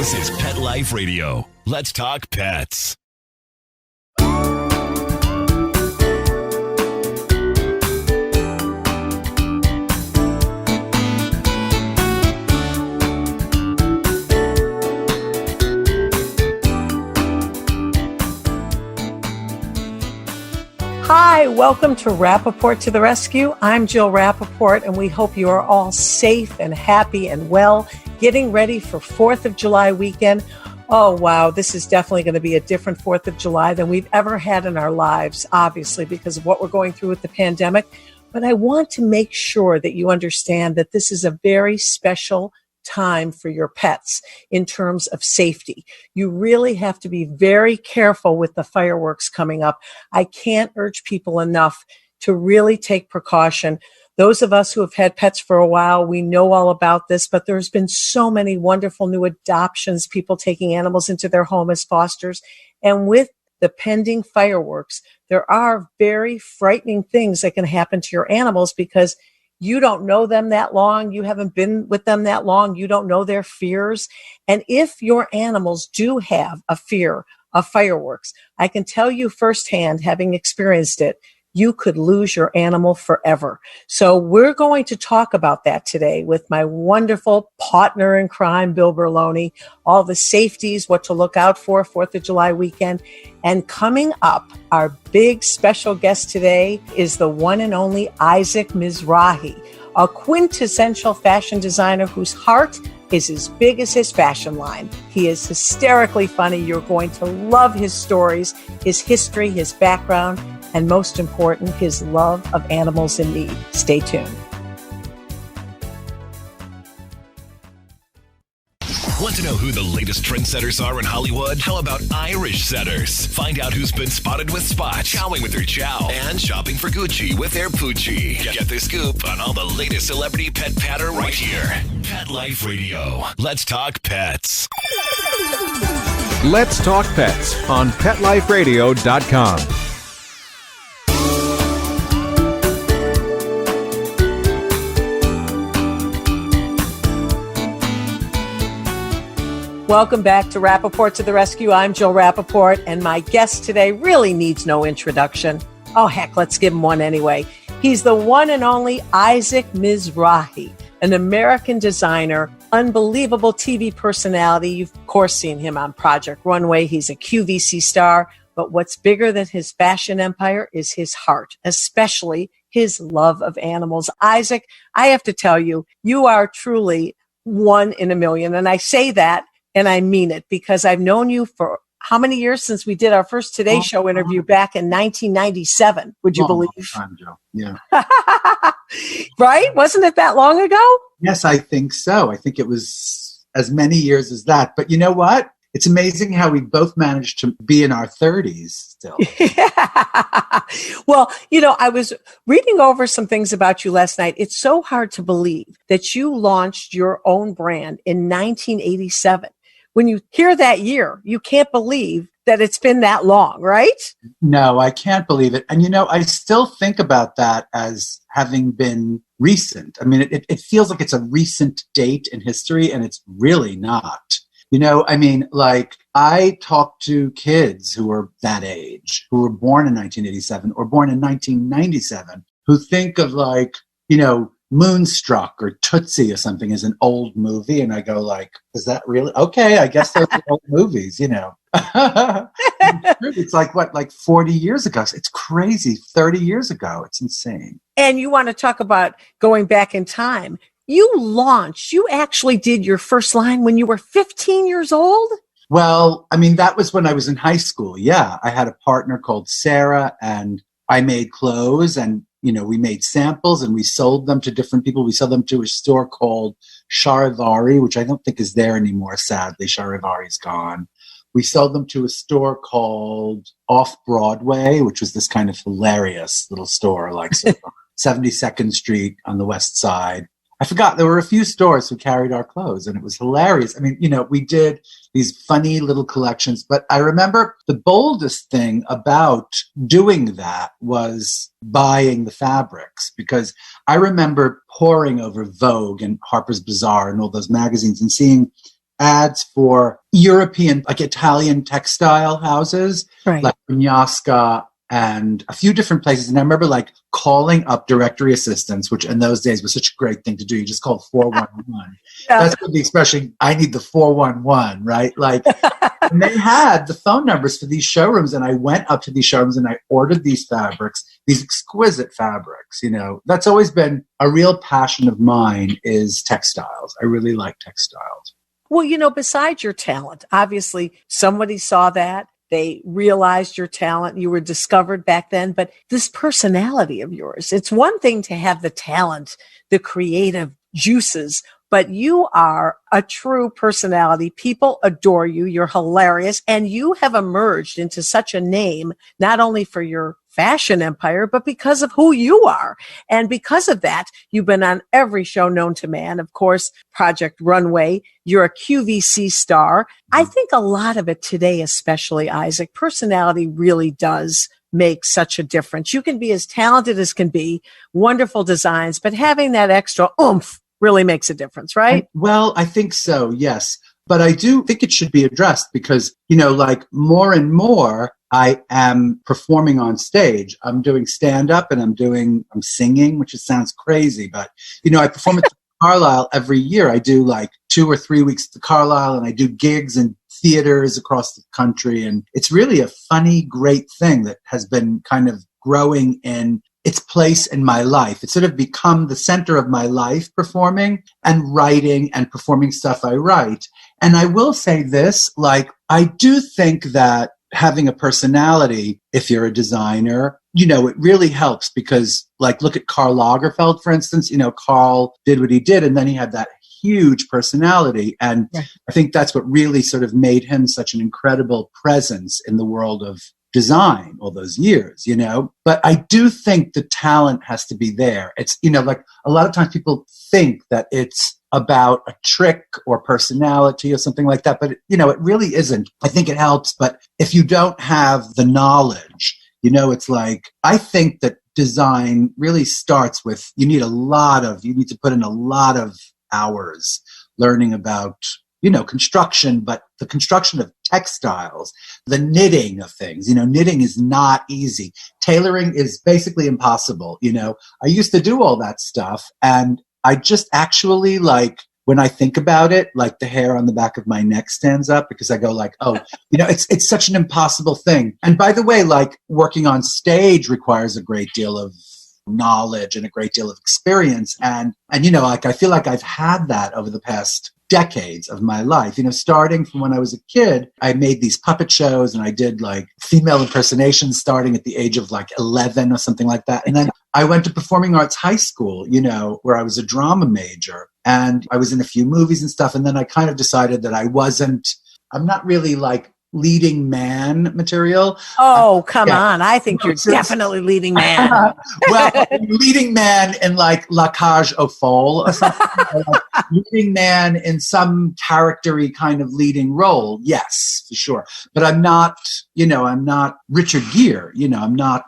This is Pet Life Radio. Let's talk pets. Hi, welcome to Rappaport to the Rescue. I'm Jill Rappaport, and we hope you are all safe and happy and well, getting ready for 4th of July weekend. Oh, wow, this is definitely going to be a different 4th of July than we've ever had in our lives, obviously, because of what we're going through with the pandemic. But I want to make sure that you understand that this is a very special time for your pets in terms of safety. You really have to be very careful with the fireworks coming up. I can't urge people enough to really take precaution. Those of us who have had pets for a while, we know all about this, but there's been so many wonderful new adoptions, people taking animals into their home as fosters. And with the pending fireworks, there are very frightening things that can happen to your animals because you don't know them that long. You haven't been with them that long. You don't know their fears. And if your animals do have a fear of fireworks, I can tell you firsthand, having experienced it, you could lose your animal forever. So we're going to talk about that today with my wonderful partner in crime, Bill Berloni, all the safeties, what to look out for 4th of July weekend. And coming up, our big special guest today is the one and only Isaac Mizrahi, a quintessential fashion designer whose heart is as big as his fashion line. He is hysterically funny. You're going to love his stories, his history, his background, and most important, his love of animals in need. Stay tuned. Want to know who the latest trendsetters are in Hollywood? How about Irish setters? Find out who's been spotted with spots, chowing with their chow, and shopping for Gucci with their Poochie. Get the scoop on all the latest celebrity pet patter right here. Pet Life Radio. Let's talk pets. Let's talk pets on PetLifeRadio.com. Welcome back to Rappaport to the Rescue. I'm Jill Rappaport, and my guest today really needs no introduction. Oh, heck, let's give him one anyway. He's the one and only Isaac Mizrahi, an American designer, unbelievable TV personality. You've, of course, seen him on Project Runway. He's a QVC star. But what's bigger than his fashion empire is his heart, especially his love of animals. Isaac, I have to tell you, you are truly one in a million. And I say that, and I mean it, because I've known you for how many years since we did our first Today Show interview back in 1997? Would you believe? Long time, Joe. Yeah. Right? Wasn't it that long ago? Yes, I think so. I think it was as many years as that. But you know what? It's amazing how we both managed to be in our 30s still. Well, you know, I was reading over some things about you last night. It's so hard to believe that you launched your own brand in 1987. When you hear that year, you can't believe that it's been that long, right? No, I can't believe it. And, you know, I still think about that as having been recent. I mean, it feels like it's a recent date in history, and it's really not. You know, I mean, like, I talk to kids who are that age, who were born in 1987 or born in 1997, who think of, like, you know, Moonstruck or Tootsie or something as an old movie. And I go, like, is that really? Okay, I guess those are old movies, you know. It's like, what, like 40 years ago? It's crazy. 30 years ago. It's insane. And you want to talk about going back in time. You actually did your first line when you were 15 years old? Well, I mean, that was when I was in high school. Yeah, I had a partner called Sarah, and I made clothes, and, you know, we made samples and we sold them to different people. We sold them to a store called Charivari, which I don't think is there anymore, sadly. Charivari's gone. We sold them to a store called Off Broadway, which was this kind of hilarious little store, like 72nd Street on the West Side. I forgot, there were a few stores who carried our clothes, and it was hilarious. I mean, you know, we did these funny little collections, but I remember the boldest thing about doing that was buying the fabrics, because I remember poring over Vogue and Harper's Bazaar and all those magazines and seeing ads for European, like Italian textile houses, Right. like Vinyasca and a few different places. And I remember like calling up directory assistants, which in those days was such a great thing to do. You just called 411. Yeah. That's what the expression, I need the 411, right? Like, and they had the phone numbers for these showrooms. And I went up to these showrooms and I ordered these fabrics, these exquisite fabrics. You know, that's always been a real passion of mine, is textiles. I really like textiles. Well, you know, besides your talent, obviously somebody saw that. They realized your talent. You were discovered back then. But this personality of yours, it's one thing to have the talent, the creative juices, but you are a true personality. People adore you. You're hilarious. And you have emerged into such a name, not only for your fashion empire, but because of who you are. And because of that, you've been on every show known to man. Of course, Project Runway. You're a QVC star. I think a lot of it today, especially Isaac, personality really does make such a difference. You can be as talented as can be, wonderful designs, but having that extra oomph really makes a difference, right? Well, I think so, yes. But I do think it should be addressed because, you know, like more and more, I am performing on stage. I'm doing stand-up and I'm singing, which sounds crazy, but, you know, I perform at the Carlisle every year. I do like 2 or 3 weeks at the Carlisle, and I do gigs in theaters across the country. And it's really a funny, great thing that has been kind of growing in its place in my life. It's sort of become the center of my life, performing and writing and performing stuff I write. And I will say this, like, I do think that having a personality, if you're a designer, you know, it really helps because, like, look at Karl Lagerfeld, for instance. You know, Karl did what he did, and then he had that huge personality. And Right. I think that's what really sort of made him such an incredible presence in the world of design all those years, you know. But I do think the talent has to be there. It's, you know, like a lot of times people think that it's about a trick or personality or something like that, but you know, it really isn't. I think it helps, but if you don't have the knowledge, you know, it's like, I think that design really starts with, you need to put in a lot of hours learning about, you know, construction, but the construction of textiles, the knitting of things. You know, knitting is not easy. Tailoring is basically impossible. You know, I used to do all that stuff, and I just actually, like, when I think about it, like the hair on the back of my neck stands up because I go like, oh, you know, it's such an impossible thing. And by the way, like, working on stage requires a great deal of knowledge and a great deal of experience. And you know, like, I feel like I've had that over the past decades of my life. You know, starting from when I was a kid, I made these puppet shows and I did like female impersonations starting at the age of like 11 or something like that. And then I went to performing arts high school, you know, where I was a drama major, and I was in a few movies and stuff. And then I kind of decided that I'm not really like leading man material. Oh, come on. I think you're definitely leading man. Well, leading man in like La Cage aux Folles or something. Like leading man in some charactery kind of leading role. Yes, for sure. But I'm not Richard Gere, you know, I'm not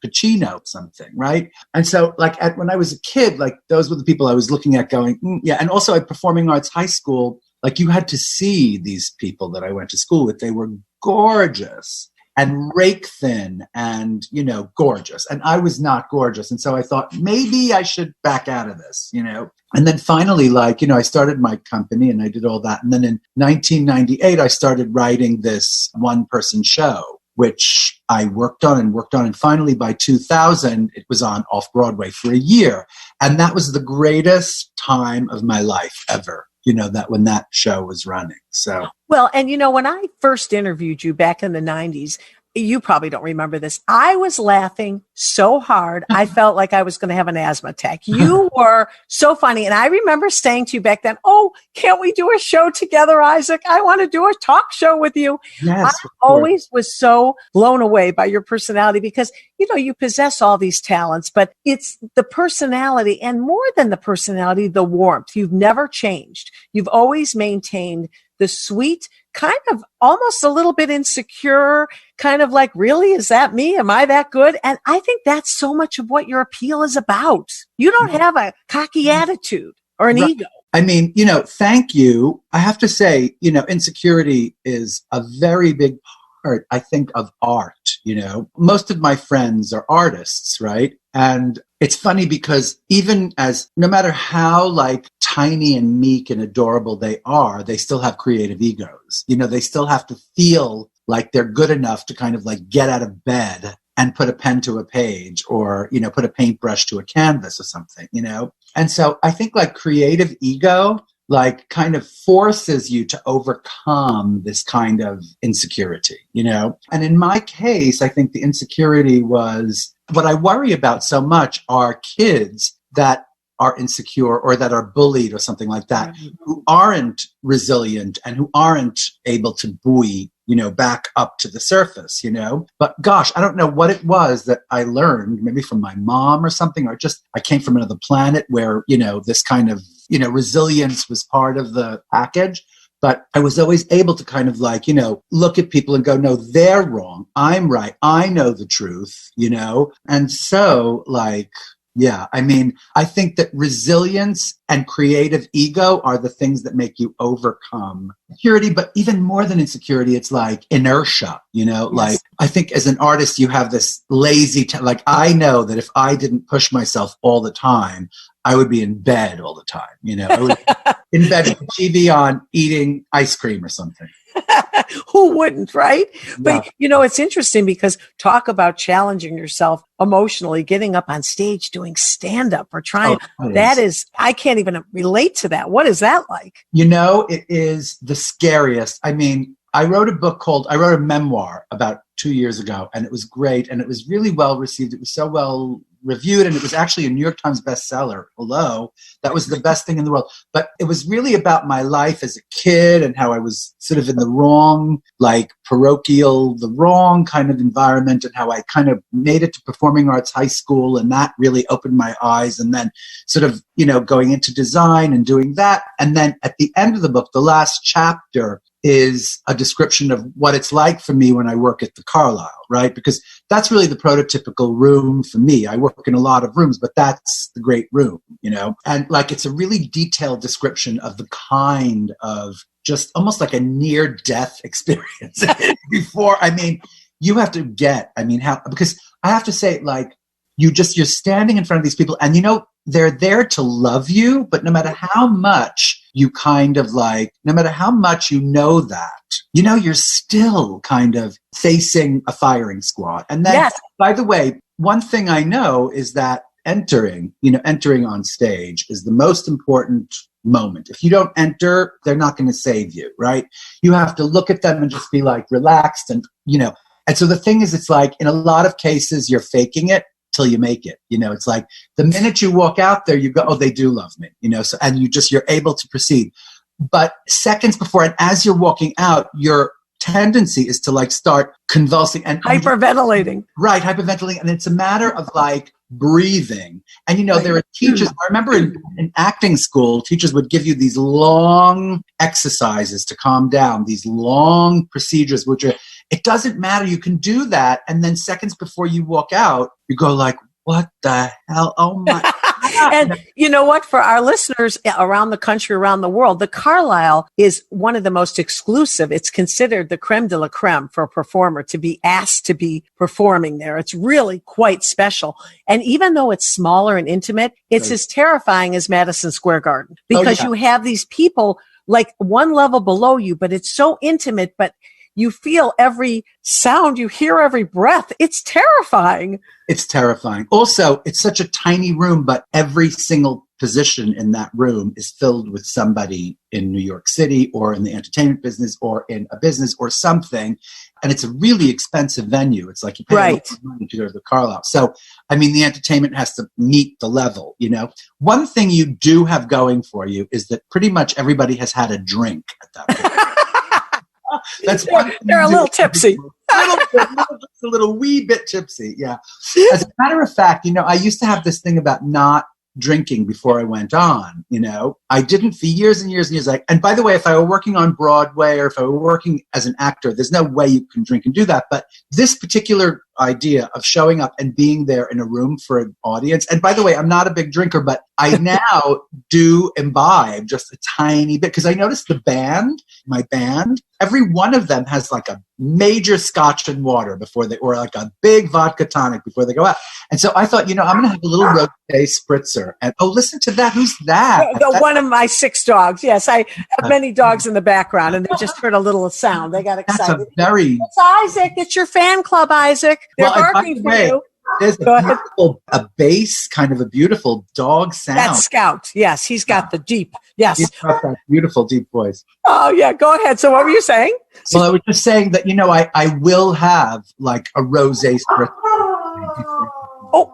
Pacino something, right? And so like when I was a kid, like those were the people I was looking at going, yeah. And also at Performing Arts High School, like you had to see these people that I went to school with. They were gorgeous and rake thin and, you know, gorgeous. And I was not gorgeous. And so I thought maybe I should back out of this, you know. And then finally, like, you know, I started my company and I did all that. And then in 1998, I started writing this one-person show, which I worked on. And finally by 2000, it was on off-Broadway for a year. And that was the greatest time of my life ever. You know, that when that show was running. So, well, and you know, when I first interviewed you back in the 90s, you probably don't remember this. I was laughing so hard. I felt like I was going to have an asthma attack. You were so funny. And I remember saying to you back then, oh, can't we do a show together, Isaac? I want to do a talk show with you. Yes, I always was so blown away by your personality because, you know, you possess all these talents, but it's the personality, and more than the personality, the warmth. You've never changed. You've always maintained the sweet, kind of almost a little bit insecure, kind of like, really, is that me? Am I that good? And I think that's so much of what your appeal is about. You don't have a cocky attitude or an ego. I mean, thank you. I have to say, insecurity is a very big part, I think, of art. Most of my friends are artists, right? And it's funny because even no matter how like tiny and meek and adorable they are, they still have creative egos. They still have to feel like they're good enough to kind of like get out of bed and put a pen to a page or, put a paintbrush to a canvas or something, And so I think like creative ego, like kind of forces you to overcome this kind of insecurity, And in my case, I think the insecurity was what I worry about so much are kids that are insecure or that are bullied or something like that, who aren't resilient and who aren't able to buoy, back up to the surface, But gosh, I don't know what it was that I learned, maybe from my mom or something, or just I came from another planet where, this kind of, resilience was part of the package. But I was always able to kind of like, look at people and go, no, they're wrong. I'm right. I know the truth, And so like, yeah, I mean, I think that resilience and creative ego are the things that make you overcome insecurity, but even more than insecurity, it's like inertia, Yes. Like I think as an artist, you have this lazy, like I know that if I didn't push myself all the time, I would be in bed all the time, I would be in bed with the TV on eating ice cream or something. Who wouldn't, right? Yeah. But, it's interesting because talk about challenging yourself emotionally, getting up on stage, doing stand-up or trying. That is, I can't even relate to that. What is that like? It is the scariest. I mean, I wrote a memoir about 2 years ago, and it was great. And it was really well received. It was so well reviewed, and it was actually a New York Times bestseller. Hello. That was the best thing in the world. But it was really about my life as a kid and how I was sort of in the wrong, like the wrong kind of environment, and how I kind of made it to performing arts high school. And that really opened my eyes. And then sort of, going into design and doing that. And then at the end of the book, the last chapter is a description of what it's like for me when I work at the Carlyle, right? Because that's really the prototypical room for me. I work in a lot of rooms, but that's the great room, And like, it's a really detailed description of the kind of just almost like a near-death experience before. I mean, you have to get, because I have to say, like, you're standing in front of these people and, they're there to love you, but no matter how much you kind of like, no matter how much that, you're still kind of facing a firing squad. And then, yes. By the way, one thing I know is that entering on stage is the most important moment. If you don't enter, they're not going to save you, right? You have to look at them and just be like relaxed and, and so the thing is, it's like in a lot of cases, you're faking it till you make it. It's like the minute you walk out there, you go, oh, they do love me, so, and you're able to proceed. But seconds before, and as you're walking out, your tendency is to like start convulsing and hyperventilating. Right, hyperventilating. And it's a matter of like breathing. And right. There are teachers, I remember in acting school, teachers would give you these long exercises to calm down, these long procedures, which are, it doesn't matter. You can do that. And then seconds before you walk out, you go like, what the hell? Oh my God. And you know what? For our listeners around the country, around the world, the Carlyle is one of the most exclusive. It's considered the creme de la creme for a performer to be asked to be performing there. It's really quite special. And even though it's smaller and intimate, it's as terrifying as Madison Square Garden because you have these people like one level below you, but it's so intimate, but you feel every sound, you hear every breath. It's terrifying. It's terrifying. Also, it's such a tiny room, but every single position in that room is filled with somebody in New York City or in the entertainment business or in a business or something. And it's a really expensive venue. It's like you pay a lot of money to go to the Carlyle. So, the entertainment has to meet the level, One thing you do have going for you is that pretty much everybody has had a drink at that point. They're a little tipsy. Just a little wee bit tipsy. Yeah. As a matter of fact, I used to have this thing about not drinking before I went on, I didn't for years and years and years. And by the way, if I were working on Broadway or if I were working as an actor, there's no way you can drink and do that. But this particular idea of showing up and being there in a room for an audience. And by the way, I'm not a big drinker, but I now do imbibe just a tiny bit because I noticed my band, every one of them has like a major scotch and water before or like a big vodka tonic before they go out. And so I thought, I'm going to have a little rosé spritzer. And listen to that. Who's that? One of my 6 dogs. Yes, I have many dogs in the background, and they just heard a little sound. They got excited. It's Isaac. It's your fan club, Isaac. They're barking for you. There's a bass, kind of a beautiful dog sound. That's Scout. Yes, he's got the deep. Yes. He's got that beautiful deep voice. Oh, yeah. Go ahead. So what were you saying? Well, I was just saying that, I will have like a rosé spritzer. Oh.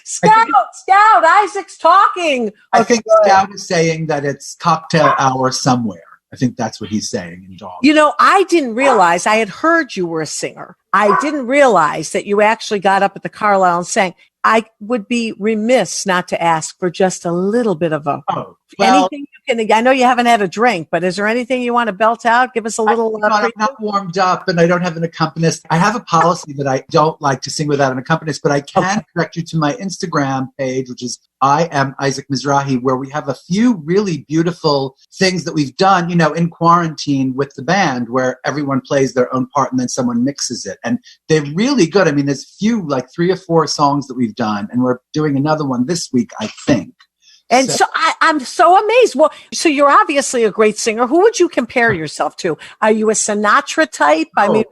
Scout, Isaac's talking. I think Scout is saying that it's cocktail hour somewhere. I think that's what he's saying in dog. I didn't realize I had heard you were a singer. I didn't realize that you actually got up at the Carlisle and sang. I would be remiss not to ask for just a little bit of anything you can. I know you haven't had a drink, but is there anything you want to belt out? Give us a little. I'm not warmed up, and I don't have an accompanist. I have a policy that I don't like to sing without an accompanist, but I can direct you to my Instagram page, which is I am Isaac Mizrahi, where we have a few really beautiful things that we've done, in quarantine with the band, where everyone plays their own part and then someone mixes it, and they're really good. I mean, there's few, like 3 or 4 songs that we've done, and we're doing another one this week, I think. And so I'm so amazed. Well, so you're obviously a great singer. Who would you compare yourself to? Are you a Sinatra type? No.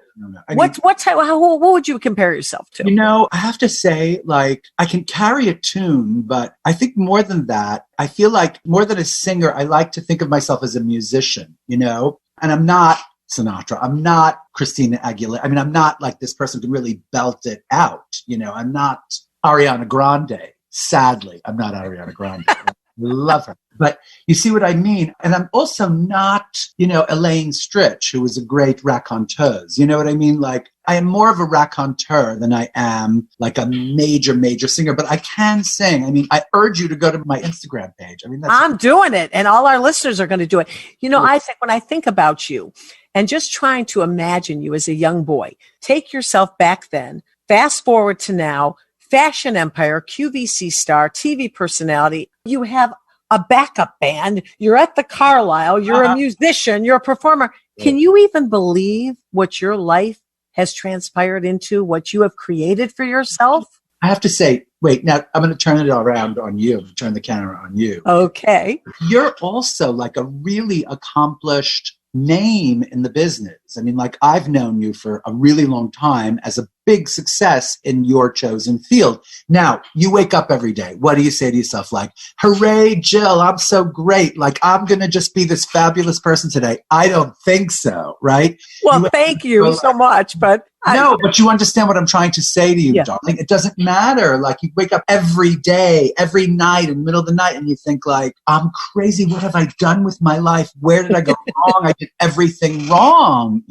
What type? What would you compare yourself to? I have to say, like, I can carry a tune, but I think more than that, I feel like more than a singer, I like to think of myself as a musician, and I'm not Sinatra. I'm not Christina Aguilera. I mean, I'm not like this person who can really belt it out. I'm not Ariana Grande. Sadly, I'm not Ariana Grande. I love her. But you see what I mean? And I'm also not, Elaine Stritch, who was a great raconteuse. You know what I mean? Like, I am more of a raconteur than I am like a major, major singer, but I can sing. I mean, I urge you to go to my Instagram page. I mean, I'm doing it, and all our listeners are going to do it. Isaac, when I think about you and just trying to imagine you as a young boy, take yourself back then, fast forward to now, fashion empire, QVC star, TV personality. You have a backup band. You're at the Carlisle. You're a musician. You're a performer. Can you even believe what your life has transpired into, what you have created for yourself? I have to say, wait, now I'm going to turn it around on you, turn the camera on you. Okay. You're also like a really accomplished name in the business. I mean, like, I've known you for a really long time as a big success in your chosen field. Now, you wake up every day. What do you say to yourself? Like, hooray, Jill, I'm so great. Like, I'm going to just be this fabulous person today. I don't think so, right? Well, thank you so much. But but you understand what I'm trying to say to you, darling. It doesn't matter. Like, you wake up every day, every night, in the middle of the night, and you think like, I'm crazy. What have I done with my life? Where did I go wrong? I did everything wrong,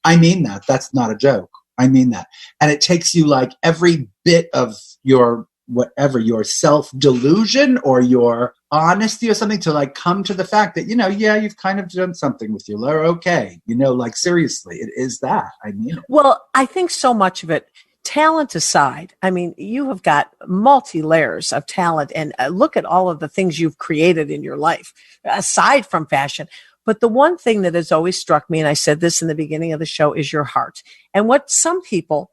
I mean that. That's not a joke. I mean that. And it takes you like every bit of your your self-delusion or your honesty or something to like come to the fact that, you've kind of done something with your life. Okay. Like, seriously, it is that. I mean it. Well, I think so much of it, talent aside, I mean, you have got multi-layers of talent, and look at all of the things you've created in your life, aside from fashion. But the one thing that has always struck me, and I said this in the beginning of the show, is your heart. And what some people,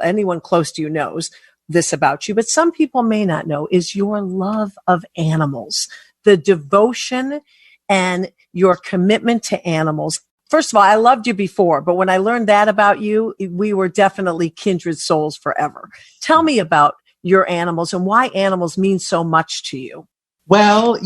anyone close to you knows this about you, but some people may not know, is your love of animals, the devotion and your commitment to animals. First of all, I loved you before, but when I learned that about you, we were definitely kindred souls forever. Tell me about your animals and why animals mean so much to you. Well,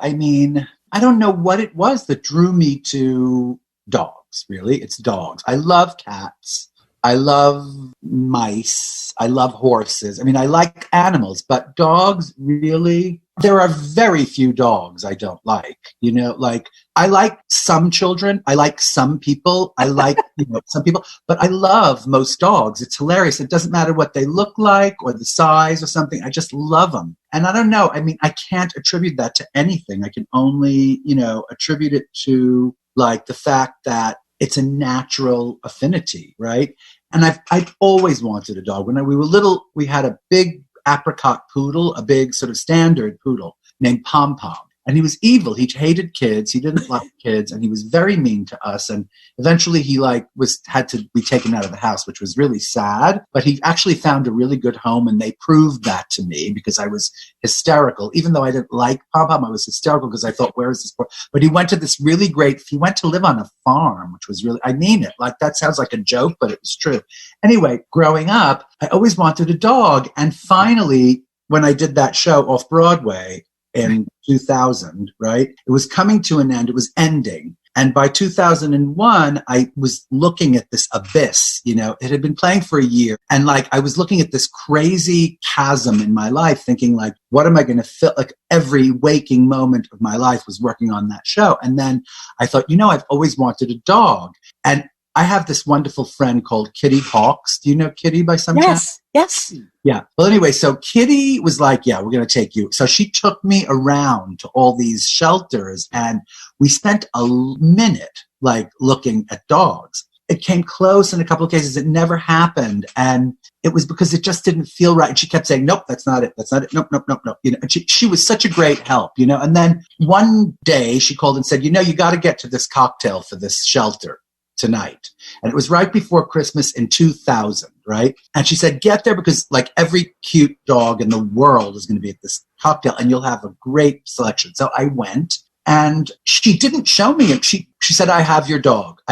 I mean, I don't know what it was that drew me to dogs, really. It's dogs. I love cats. I love mice. I love horses. I mean, I like animals, but dogs, really, there are very few dogs I don't like. Like, I like some children. I like some people. I like, some people, but I love most dogs. It's hilarious. It doesn't matter what they look like or the size or something. I just love them. And I don't know. I mean, I can't attribute that to anything. I can only, attribute it to like the fact that it's a natural affinity, right? And I've always wanted a dog. When we were little, we had a big apricot poodle, a big sort of standard poodle named Pom Pom. And he was evil. He hated kids. He didn't like kids. And he was very mean to us. And eventually he had to be taken out of the house, which was really sad. But he actually found a really good home. And they proved that to me because I was hysterical. Even though I didn't like Pom Pom, I was hysterical because I thought, where is this boy? But he went to this really great, he went to live on a farm, which was really, I mean it. Like that sounds like a joke, but it was true. Anyway, growing up, I always wanted a dog. And finally, when I did that show off Broadway, in 2000, right? It was coming to an end. It was ending. And by 2001, I was looking at this abyss, it had been playing for a year. And like, I was looking at this crazy chasm in my life thinking like, what am I going to fill? Like every waking moment of my life was working on that show. And then I thought, I've always wanted a dog. And I have this wonderful friend called Kitty Hawks. Do you know Kitty by some chance? Yes. Yeah. Well, anyway, so Kitty was like, yeah, we're going to take you. So she took me around to all these shelters and we spent a minute like looking at dogs. It came close in a couple of cases. It never happened. And it was because it just didn't feel right. And she kept saying, nope, that's not it. That's not it. Nope, nope, nope, nope. And she was such a great help, And then one day she called and said, you got to get to this cocktail for this shelter tonight. And it was right before Christmas in 2000, right? And she said, get there because like every cute dog in the world is going to be at this cocktail and you'll have a great selection. So I went and she didn't show me it. She said, I have your dog.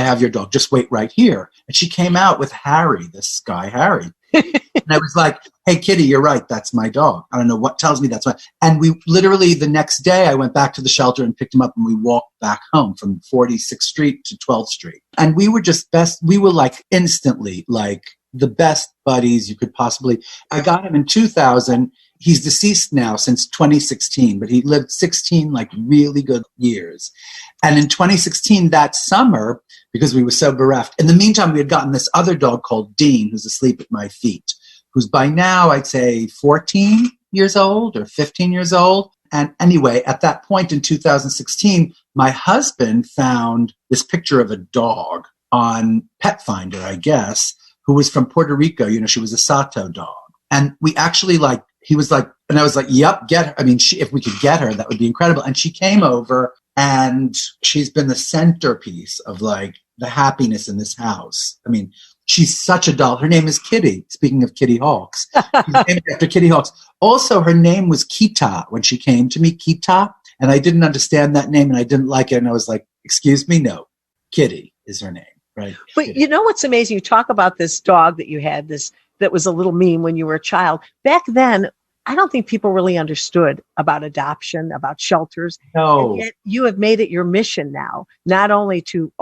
Just wait right here. And she came out with Harry, this guy, Harry. And I was like, hey, Kitty, you're right. That's my dog. I don't know what tells me that's right. And we literally the next day I went back to the shelter and picked him up and we walked back home from 46th Street to 12th Street. And we were just we were like instantly like the best buddies you could possibly. I got him in 2000. He's deceased now since 2016, but he lived 16 like really good years. And in 2016, that summer, because we were so bereft, in the meantime, we had gotten this other dog called Dean, who's asleep at my feet, who's by now, I'd say 14 years old or 15 years old. And anyway, at that point in 2016, my husband found this picture of a dog on Pet Finder, I guess, who was from Puerto Rico. She was a Sato dog. And we actually he was like, and I was like, yep, get her. I mean, if we could get her, that would be incredible. And she came over and she's been the centerpiece of like the happiness in this house. I mean, she's such a doll. Her name is Kitty. Speaking of Kitty Hawks, she's named after Kitty Hawks. Also, her name was Kita when she came to me, Kita. And I didn't understand that name and I didn't like it. And I was like, excuse me, no, Kitty is her name. Right. But Kitty. What's amazing? You talk about this dog that you had, that was a little mean when you were a child. Back then, I don't think people really understood about adoption, about shelters. No. And yet you have made it your mission now, not only to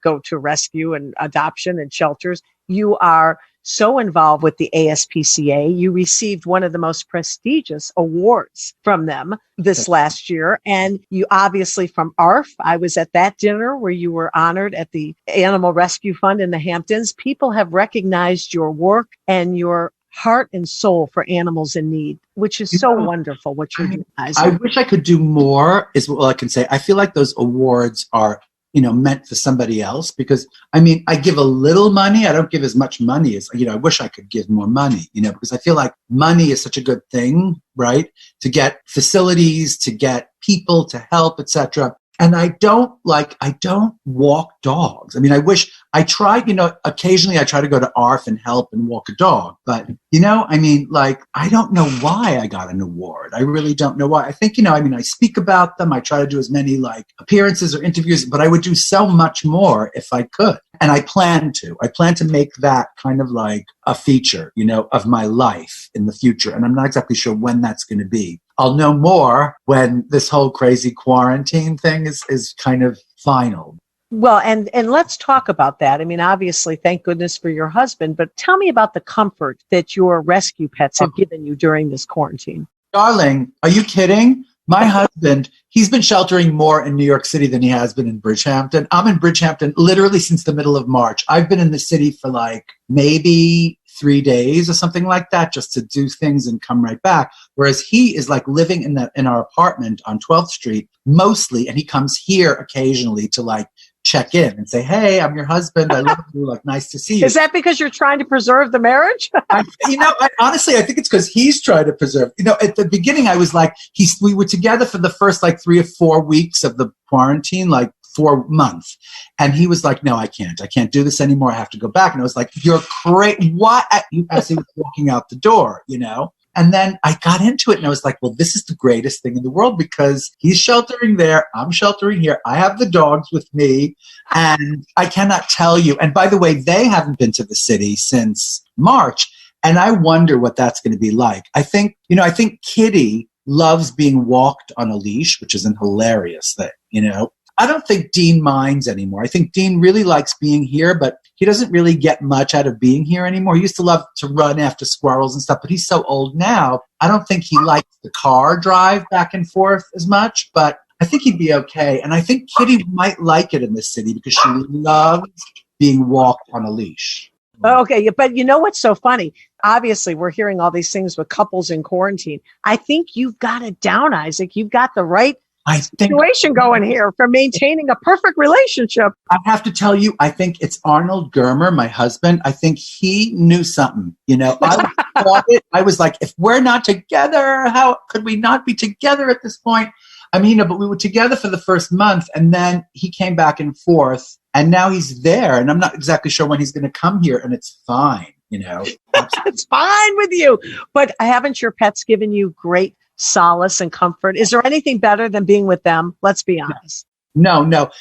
go to rescue and adoption and shelters. You are so involved with the ASPCA. You received one of the most prestigious awards from them this last year. And you obviously from ARF, I was at that dinner where you were honored at the Animal Rescue Fund in the Hamptons. People have recognized your work and your heart and soul for animals in need, which is so wonderful what you're doing. I wish I could do more is all I can say. I feel like those awards are meant for somebody else because, I mean, I give a little money. I don't give as much money as, I wish I could give more money, because I feel like money is such a good thing, right? To get facilities, to get people to help, etc. And I don't walk dogs. I mean, I wish I tried, occasionally I try to go to ARF and help and walk a dog. But, I don't know why I got an award. I really don't know why. I think, I speak about them. I try to do as many appearances or interviews, but I would do so much more if I could. And I plan to make that kind of like a feature, of my life in the future. And I'm not exactly sure when that's going to be. I'll know more when this whole crazy quarantine thing is kind of final. Well, and let's talk about that. I mean, obviously, thank goodness for your husband, but tell me about the comfort that your rescue pets have given you during this quarantine. Darling, are you kidding? My husband, he's been sheltering more in New York City than he has been in Bridgehampton. I'm in Bridgehampton literally since the middle of March. I've been in the city for maybe 3 days or something like that, just to do things and come right back. Whereas he is living in our apartment on 12th Street mostly, and he comes here occasionally to check in and say, hey, I'm your husband. I love you. Like, nice to see you. Is that because you're trying to preserve the marriage? Honestly, I think it's because he's trying to preserve. At the beginning, I was like, we were together for the first like 3 or 4 weeks of the quarantine, like 4 months. And he was like, no, I can't do this anymore. I have to go back. And I was like, you're crazy. What? As he was walking out the door, And then I got into it and I was like, well, this is the greatest thing in the world because he's sheltering there. I'm sheltering here. I have the dogs with me and I cannot tell you. And by the way, they haven't been to the city since March. And I wonder what that's going to be like. I think Kitty loves being walked on a leash, which is an hilarious thing, I don't think Dean minds anymore. I think Dean really likes being here, but he doesn't really get much out of being here anymore. He used to love to run after squirrels and stuff, but he's so old now. I don't think he likes the car drive back and forth as much, but I think he'd be okay. And I think Kitty might like it in this city because she loves being walked on a leash. Okay, but you know what's so funny? Obviously, we're hearing all these things with couples in quarantine. I think you've got it down, Isaac. You've got the right situation going here for maintaining a perfect relationship. I have to tell you, I think it's Arnold Germer, my husband. I think he knew something. I was like, if we're not together, how could we not be together at this point? But we were together for the first month and then he came back and forth and now he's there and I'm not exactly sure when he's going to come here and it's fine, It's fine with you. But haven't your pets given you great solace and comfort? Is there anything better than being with them? Let's be honest. No.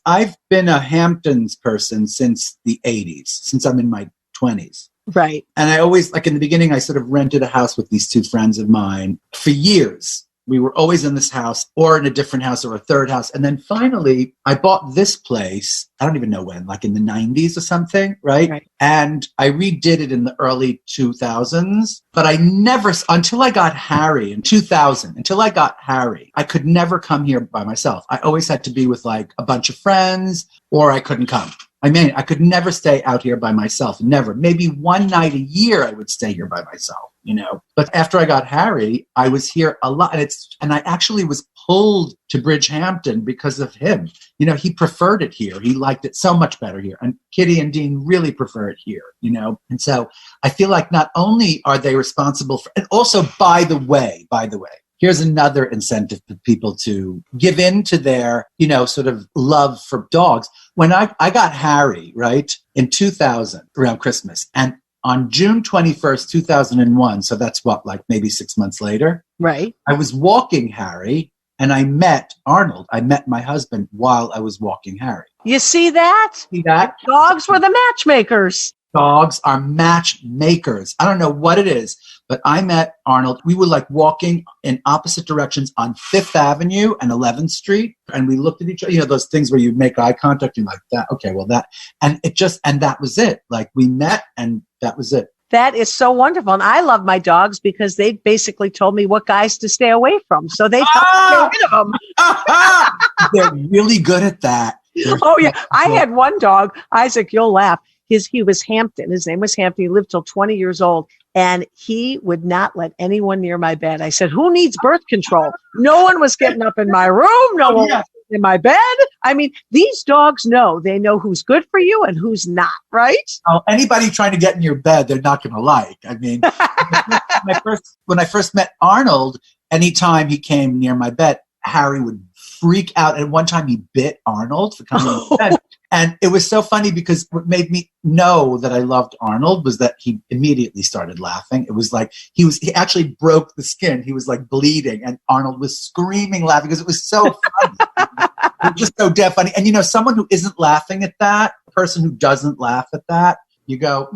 I've been a Hamptons person since the 80s, since I'm in my 20s. Right. And I always, like in the beginning, I sort of rented a house with these 2 friends of mine for years. We were always in this house or in a different house or a third house. And then finally, I bought this place. I don't even know when, like in the 90s or something, right? And I redid it in the early 2000s. But I never, until I got Harry in 2000, I could never come here by myself. I always had to be with like a bunch of friends or I couldn't come. I could never stay out here by myself. Never. Maybe one night a year I would stay here by myself, But after I got Harry, I was here a lot. And I actually was pulled to Bridgehampton because of him. He preferred it here. He liked it so much better here. And Kitty and Dean really prefer it here, And so I feel like not only are they responsible for, and also, by the way, here's another incentive for people to give in to their, sort of love for dogs. When I got Harry, right, in 2000, around Christmas, and on June 21st, 2001, so that's like maybe 6 months later, right? I was walking Harry and I met Arnold. I met my husband while I was walking Harry. You see that? Dogs were the matchmakers. Dogs are matchmakers. I don't know what it is, but I met Arnold. We were like walking in opposite directions on 5th Avenue and 11th Street. And we looked at each other, those things where you make eye contact and like that. Okay, well that, and that was it. Like we met and that was it. That is so wonderful. And I love my dogs because they basically told me what guys to stay away from. So they got rid of them. They're really good at that. Oh yeah. I had one dog, Isaac, you'll laugh. He was Hampton. His name was Hampton. He lived till 20 years old. And he would not let anyone near my bed. I said, who needs birth control? No one was getting up in my room. No one was in my bed. These dogs know. They know who's good for you and who's not, right? Oh, anybody trying to get in your bed, they're not going to like. When I first met Arnold, anytime he came near my bed, Harry would freak out. And one time he bit Arnold for coming in bed. And it was so funny because what made me know that I loved Arnold was that he immediately started laughing. It was like he actually broke the skin. He was like bleeding and Arnold was screaming, laughing because it was so funny. It was just so dead funny. And someone who isn't laughing at that, a person who doesn't laugh at that, you go,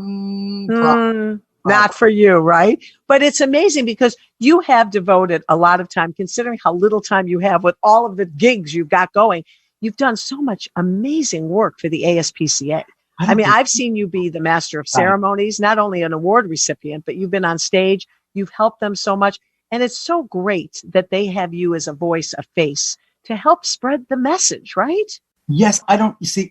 not for you, right? But it's amazing because you have devoted a lot of time, considering how little time you have with all of the gigs you've got going. You've done so much amazing work for the ASPCA. I've seen you be the master of ceremonies, not only an award recipient, but you've been on stage. You've helped them so much. And it's so great that they have you as a voice, a face to help spread the message, right? Yes.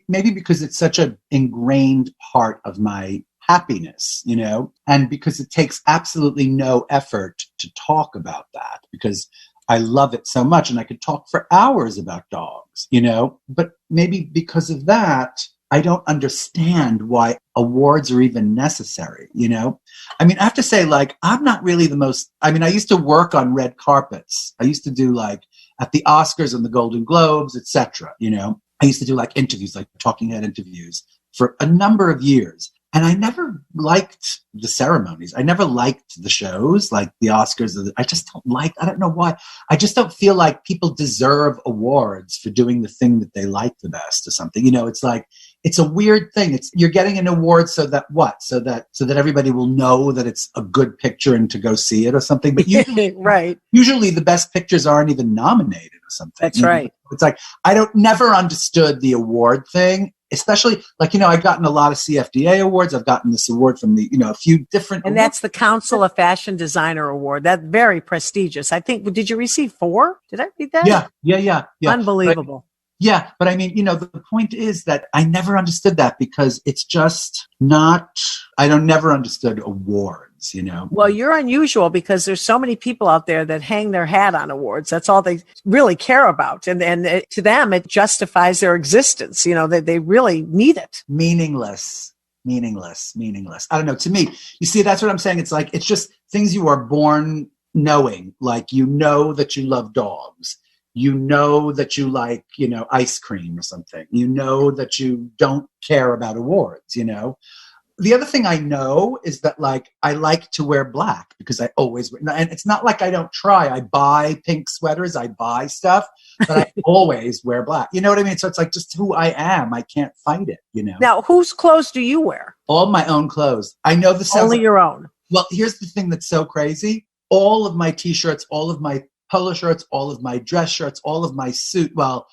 Maybe because it's such an ingrained part of my happiness, and because it takes absolutely no effort to talk about that because I love it so much and I could talk for hours about dogs, but maybe because of that, I don't understand why awards are even necessary, you know? I mean, I have to say, like, I'm not really I used to work on red carpets. I used to do like at the Oscars and the Golden Globes, etc. You know, I used to do like interviews, like talking head interviews for a number of years. And I never liked the ceremonies. I never liked the shows, like the Oscars. I don't know why. I just don't feel like people deserve awards for doing the thing that they like the best or something. You know, it's like, it's a weird thing. You're getting an award so that everybody will know that it's a good picture and to go see it or something. But usually, right. Usually the best pictures aren't even nominated or something. That's right. It's like, never understood the award thing. Especially, like, you know, I've gotten a lot of CFDA awards. I've gotten this award from a few different. And that's the Council of Fashion Designer Award. That's very prestigious. I think, did you receive 4? Did I read that? Yeah. Unbelievable. But I mean, you know, the point is that I never understood that because it's just not, never understood awards, you know. Well, you're unusual because there's so many people out there that hang their hat on awards. That's all they really care about. And to them, it justifies their existence. You know, they really need it. Meaningless. I don't know. To me, you see, that's what I'm saying. It's like, it's just things you are born knowing, like, you know that you love dogs. You know that you like, you know, ice cream or something. You know that you don't care about awards, you know. The other thing I know is that, like, I like to wear black because I always wear, and it's not like I don't try. I buy pink sweaters, I buy stuff, but I always wear black. You know what I mean? So it's like just who I am. I can't fight it, you know. Now, whose clothes do you wear? All my own clothes. I know this sounds only your own. Well, here's the thing that's so crazy. All of my t-shirts, all of my polo shirts, all of my dress shirts, all of my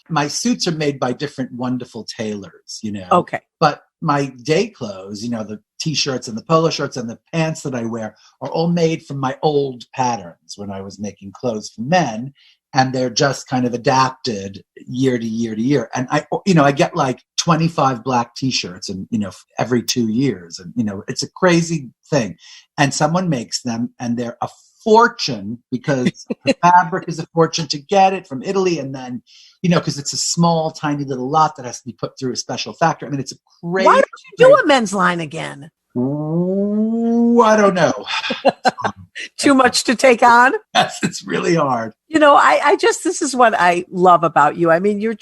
my suits are made by different wonderful tailors, you know. Okay. But my day clothes, you know, the t-shirts and the polo shirts and the pants that I wear are all made from my old patterns when I was making clothes for men. And they're just kind of adapted year to year to year. And I get like 25 black t-shirts and, you know, every 2 years. And, you know, it's a crazy thing. And someone makes them and they're a fortune because the fabric is a fortune to get it from Italy. And then, you know, because it's a small, tiny little lot that has to be put through a special factory. I mean, it's a crazy. Why don't you do a men's line again? Ooh, I don't know. Too much to take on? Yes, it's really hard. You know, this is what I love about you. I mean, you're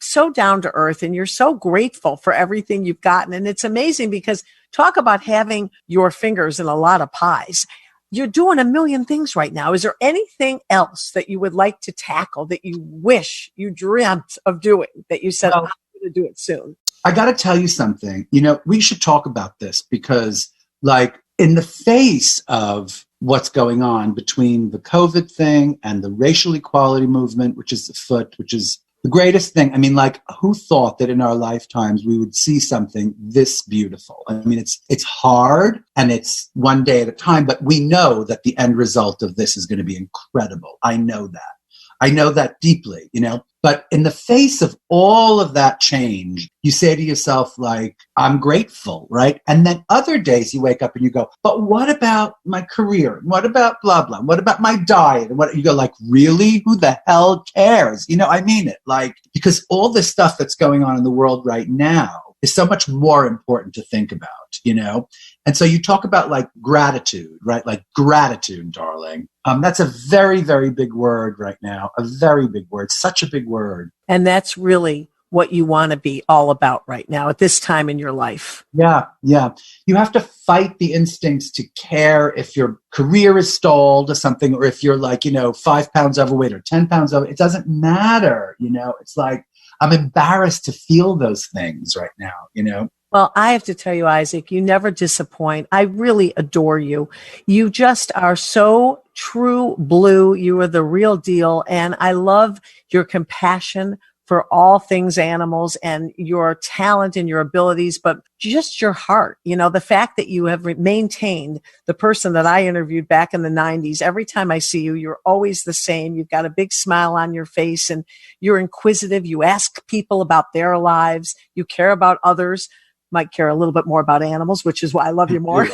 so down to earth and you're so grateful for everything you've gotten. And it's amazing because talk about having your fingers in a lot of pies. You're doing a million things right now. Is there anything else that you would like to tackle that you wish you dreamt of doing that you said, I'm going to do it soon? I got to tell you something. You know, we should talk about this because, like, in the face of what's going on between the COVID thing and the racial equality movement, which is afoot, which is the greatest thing. I mean, like, who thought that in our lifetimes we would see something this beautiful? I mean, it's hard and it's one day at a time, but we know that the end result of this is going to be incredible. I know that. I know that deeply, you know, but in the face of all of that change, you say to yourself, like, I'm grateful, right? And then other days you wake up and you go, but what about my career? What about blah, blah? What about my diet? And what you go, like, really? Who the hell cares? You know, I mean it, like, because all this stuff that's going on in the world right now is so much more important to think about, you know? And so you talk about, like, gratitude, right? Like, gratitude, darling. That's a very, very big word right now. A very big word, such a big word. And that's really what you want to be all about right now at this time in your life. Yeah. You have to fight the instincts to care if your career is stalled or something, or if you're, like, you know, 5 pounds overweight or 10 pounds overweight. It doesn't matter, you know? It's like, I'm embarrassed to feel those things right now, you know? Well, I have to tell you, Isaac, you never disappoint. I really adore you. You just are so true blue. You are the real deal. And I love your compassion for all things animals and your talent and your abilities, but just your heart. You know, the fact that you have maintained the person that I interviewed back in the 90s. Every time I see you, you're always the same. You've got a big smile on your face and you're inquisitive. You ask people about their lives. You care about others. Might care a little bit more about animals, which is why I love you more.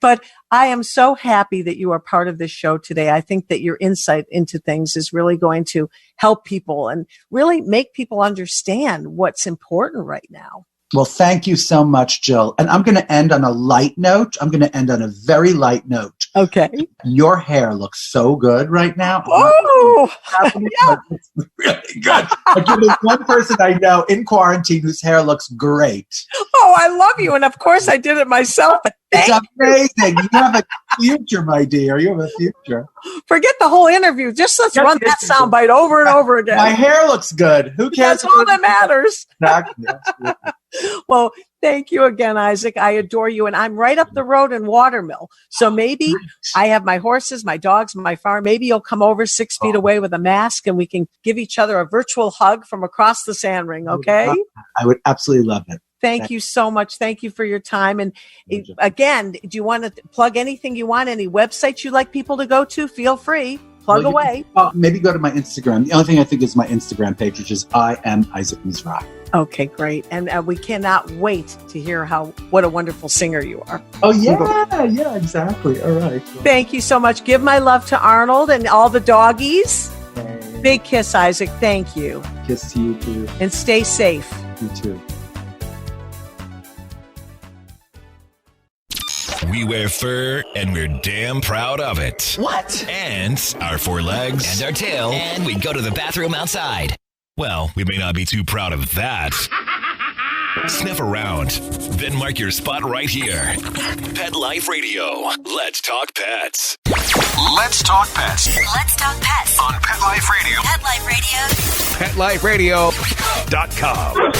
But I am so happy that you are part of this show today. I think that your insight into things is really going to help people and really make people understand what's important right now. Well, thank you so much, Jill. And I'm going to end on a light note. I'm going to end on a very light note. Okay. Your hair looks so good right now. Oh, yeah. It's really good. Like, there's one person I know in quarantine whose hair looks great. Oh, I love you. And of course I did it myself. But It's amazing. You have a future, my dear. You have a future. Forget the whole interview. Just let's run that soundbite over and over again. My hair looks good. Who cares? That's all that matters. Exactly. Absolutely. Well, thank you again, Isaac. I adore you. And I'm right up the road in Watermill. So maybe I have my horses, my dogs, my farm. Maybe you'll come over 6 feet away with a mask and we can give each other a virtual hug from across the sand ring. Okay. I would absolutely love it. Thank you so much. Thank you for your time. And again, do you want to plug anything you want? Any websites you'd like people to go to? Feel free. Plug away. Maybe go to my Instagram. The only thing I think is my Instagram page, which is I am Isaac Mizrahi. Okay, great. And we cannot wait to hear what a wonderful singer you are. Oh, yeah, exactly. All right. Thank you so much. Give my love to Arnold and all the doggies. Hey. Big kiss, Isaac. Thank you. Kiss to you, too. And stay safe. You, too. We wear fur, and we're damn proud of it. What? And our 4 legs. And our tail. And we go to the bathroom outside. Well, we may not be too proud of that. Sniff around, then mark your spot right here. Pet Life Radio. Let's talk pets. Let's talk pets. Let's talk pets On Pet Life Radio. Pet Life Radio. PetLifeRadio.com.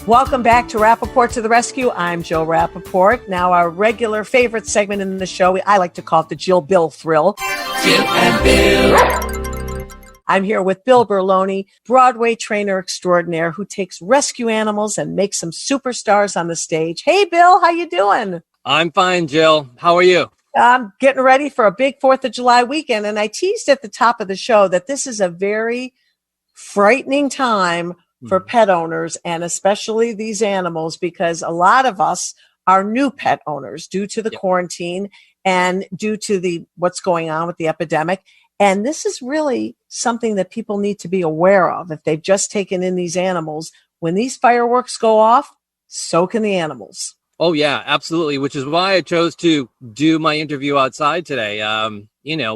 Welcome back to Rappaport to the Rescue. I'm Jill Rappaport. Now, our regular favorite segment in the show, I like to call it the Jill Bill Thrill. Jill and Bill. I'm here with Bill Berloni, Broadway trainer extraordinaire, who takes rescue animals and makes them superstars on the stage. Hey, Bill, how you doing? I'm fine, Jill. How are you? I'm getting ready for a big 4th of July weekend, and I teased at the top of the show that this is a very frightening time for pet owners, and especially these animals, because a lot of us are new pet owners due to the quarantine and due to what's going on with the epidemic. And this is really something that people need to be aware of. If they've just taken in these animals, when these fireworks go off, so can the animals. Oh, yeah, absolutely. Which is why I chose to do my interview outside today.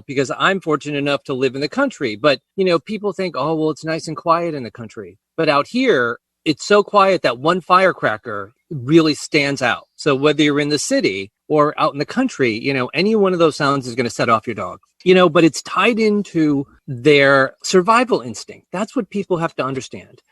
Because I'm fortunate enough to live in the country. But, people think, oh, well, it's nice and quiet in the country. But out here, it's so quiet that one firecracker really stands out. So whether you're in the city or out in the country, any one of those sounds is going to set off your dog. But it's tied into their survival instinct. That's what people have to understand.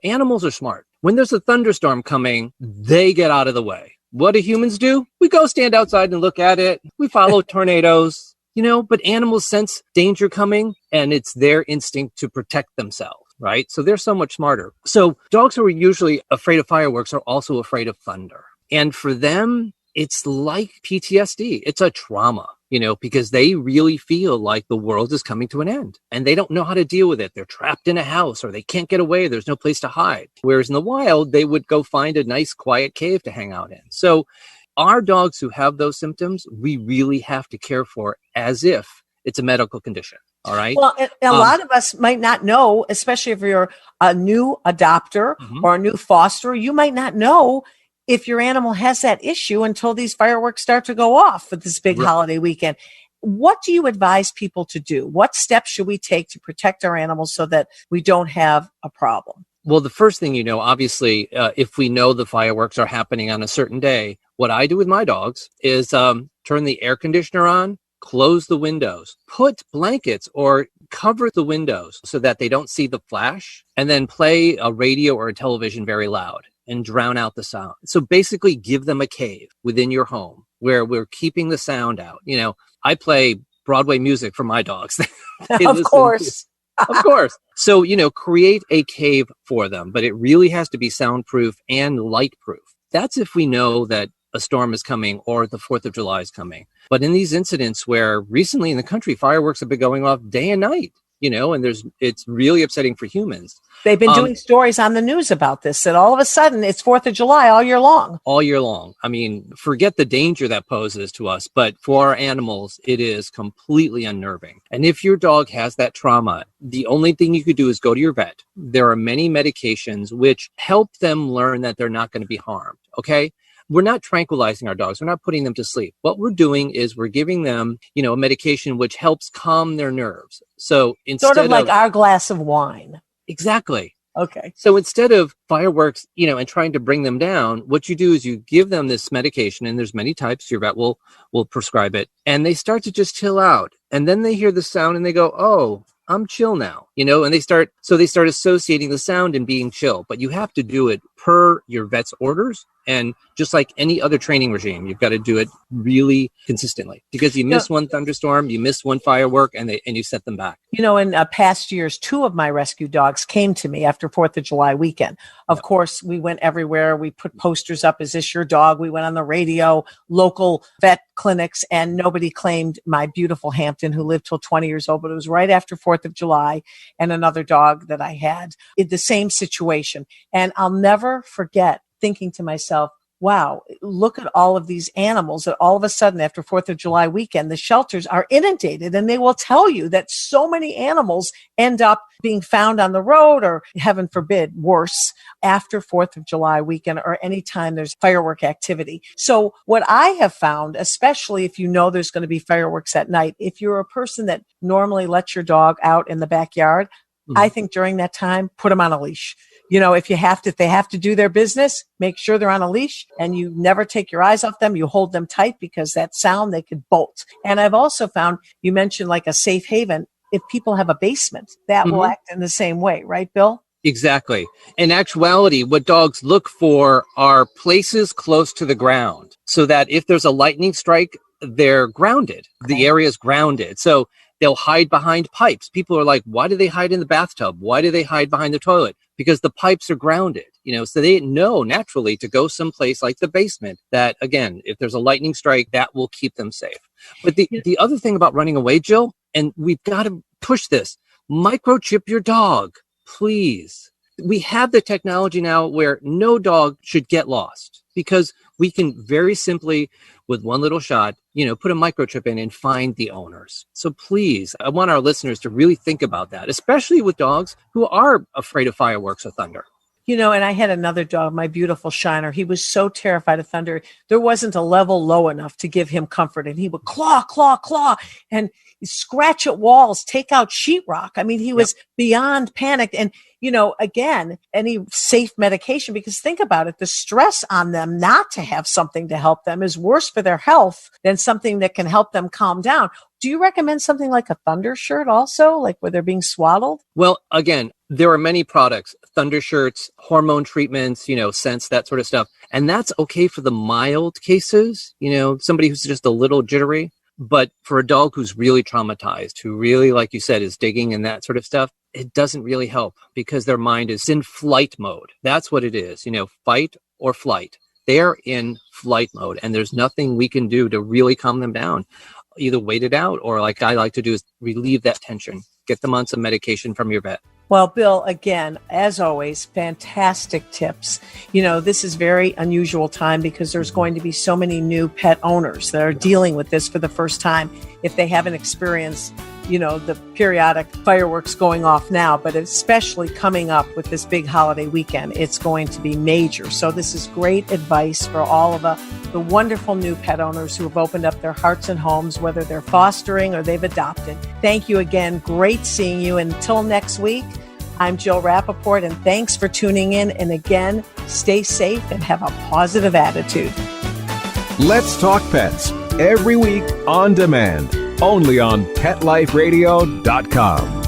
Animals are smart. When there's a thunderstorm coming, they get out of the way. What do humans do? We go stand outside and look at it. We follow tornadoes, but animals sense danger coming, and it's their instinct to protect themselves. Right? So they're so much smarter. So dogs who are usually afraid of fireworks are also afraid of thunder. And for them, it's like PTSD. It's a trauma, because they really feel like the world is coming to an end and they don't know how to deal with it. They're trapped in a house or they can't get away. There's no place to hide. Whereas in the wild, they would go find a nice quiet cave to hang out in. So our dogs who have those symptoms, we really have to care for as if it's a medical condition. All right. Well, a lot of us might not know, especially if you're a new adopter or a new fosterer, you might not know if your animal has that issue until these fireworks start to go off for this big holiday weekend. What do you advise people to do? What steps should we take to protect our animals so that we don't have a problem? Well, the first thing, obviously, if we know the fireworks are happening on a certain day, what I do with my dogs is turn the air conditioner on, close the windows, put blankets or cover the windows so that they don't see the flash, and then play a radio or a television very loud and drown out the sound. So basically give them a cave within your home where we're keeping the sound out. I play Broadway music for my dogs. Of course. Of course. So, create a cave for them, but it really has to be soundproof and lightproof. That's if we know that a storm is coming or the 4th of July is coming. But in these incidents where recently in the country, fireworks have been going off day and night, and it's really upsetting for humans. They've been doing stories on the news about this, that all of a sudden it's 4th of July all year long. All year long. I mean, forget the danger that poses to us, but for our animals, it is completely unnerving. And if your dog has that trauma, the only thing you could do is go to your vet. There are many medications which help them learn that they're not going to be harmed, okay? We're not tranquilizing our dogs. We're not putting them to sleep. What we're doing is we're giving them, a medication which helps calm their nerves. So instead sort of like our glass of wine. Exactly. Okay. So instead of fireworks, and trying to bring them down, what you do is you give them this medication, and there's many types. Your vet will prescribe it, and they start to just chill out. And then they hear the sound and they go, oh, I'm chill now, and they start associating the sound and being chill. But you have to do it per your vet's orders. And just like any other training regime, you've got to do it really consistently, because you miss one thunderstorm, you miss one firework, and you set them back. In past years, 2 of my rescue dogs came to me after 4th of July weekend. Of course, we went everywhere. We put posters up, is this your dog? We went on the radio, local vet clinics, and nobody claimed my beautiful Hampton, who lived till 20 years old. But it was right after 4th of July, and another dog that I had in the same situation. And I'll never forget thinking to myself, wow, look at all of these animals that all of a sudden after 4th of July weekend, the shelters are inundated, and they will tell you that so many animals end up being found on the road, or heaven forbid, worse, after 4th of July weekend or anytime there's firework activity. So what I have found, especially if there's going to be fireworks at night, if you're a person that normally lets your dog out in the backyard, I think during that time, put them on a leash. If they have to do their business, make sure they're on a leash, and you never take your eyes off them. You hold them tight, because that sound, they could bolt. And I've also found, you mentioned like a safe haven. If people have a basement, that will act in the same way, right, Bill? Exactly. In actuality, what dogs look for are places close to the ground, so that if there's a lightning strike, they're grounded. Okay. The area is grounded. So they'll hide behind pipes. People are like, why do they hide in the bathtub? Why do they hide behind the toilet? Because the pipes are grounded, so they know naturally to go someplace like the basement that, again, if there's a lightning strike, that will keep them safe. But the other thing about running away, Jill, and we've got to push this, microchip your dog, please. We have the technology now where no dog should get lost, because we can very simply, with one little shot, put a microchip in and find the owners. So please, I want our listeners to really think about that, especially with dogs who are afraid of fireworks or thunder. And I had another dog, my beautiful Shiner. He was so terrified of thunder. There wasn't a level low enough to give him comfort. And he would claw, claw, claw, and scratch at walls, take out sheetrock. I mean, he was beyond panicked. And, again, any safe medication, because think about it, the stress on them not to have something to help them is worse for their health than something that can help them calm down. Do you recommend something like a thunder shirt also, like where they're being swaddled? Well, again, there are many products, thunder shirts, hormone treatments, scents, that sort of stuff. And that's okay for the mild cases, somebody who's just a little jittery. But for a dog who's really traumatized, who really, like you said, is digging and that sort of stuff, it doesn't really help, because their mind is in flight mode. That's what it is, fight or flight. They're in flight mode, and there's nothing we can do to really calm them down. Either wait it out, or like I like to do, is relieve that tension. Get them on some medication from your vet. Well, Bill, again, as always, fantastic tips. This is very unusual time, because there's going to be so many new pet owners that are dealing with this for the first time, if they haven't experienced, the periodic fireworks going off now, but especially coming up with this big holiday weekend, it's going to be major. So this is great advice for all of the wonderful new pet owners who have opened up their hearts and homes, whether they're fostering or they've adopted. Thank you again. Great seeing you. Until next week, I'm Jill Rappaport, and thanks for tuning in. And again, stay safe and have a positive attitude. Let's Talk Pets, every week on demand, only on PetLifeRadio.com.